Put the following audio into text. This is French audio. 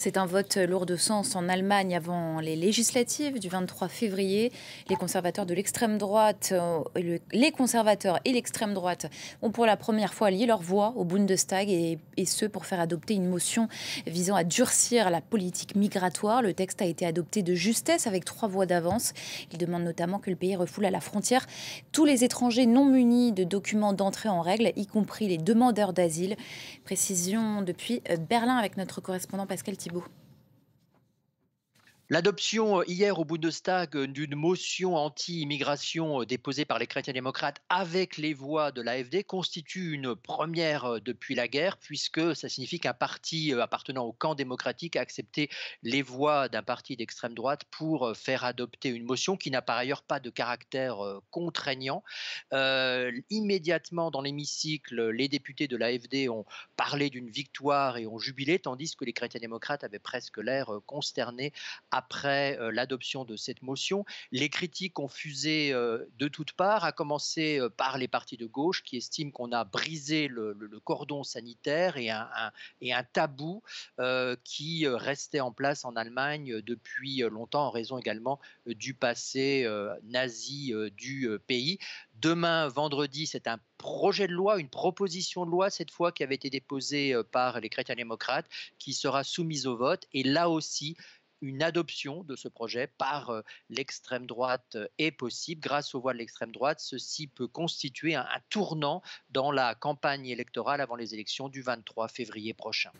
C'est un vote lourd de sens en Allemagne avant les législatives du 23 février. Les conservateurs de l'extrême droite, les conservateurs et l'extrême droite ont pour la première fois lié leur voix au Bundestag et ce pour faire adopter une motion visant à durcir la politique migratoire. Le texte a été adopté de justesse avec 3 voix d'avance. Il demande notamment que le pays refoule à la frontière tous les étrangers non munis de documents d'entrée en règle, y compris les demandeurs d'asile. Précision depuis Berlin avec notre correspondant Pascal Thibault. L'adoption hier au Bundestag d'une motion anti-immigration déposée par les chrétiens-démocrates avec les voix de l'AfD constitue une première depuis la guerre, puisque ça signifie qu'un parti appartenant au camp démocratique a accepté les voix d'un parti d'extrême droite pour faire adopter une motion qui n'a par ailleurs pas de caractère contraignant. Immédiatement dans l'hémicycle, les députés de l'AfD ont parlé d'une victoire et ont jubilé, tandis que les chrétiens-démocrates avaient presque l'air consternés après l'adoption de cette motion. Les critiques ont fusé de toutes parts, à commencer par les partis de gauche qui estiment qu'on a brisé le cordon sanitaire et un tabou qui restait en place en Allemagne depuis longtemps, en raison également du passé nazi du pays. Demain, vendredi, c'est un projet de loi, une proposition de loi cette fois qui avait été déposée par les chrétiens-démocrates, qui sera soumise au vote. Et là aussi, une adoption de ce projet par l'extrême droite est possible. Grâce aux voix de l'extrême droite, ceci peut constituer un tournant dans la campagne électorale avant les élections du 23 février prochain.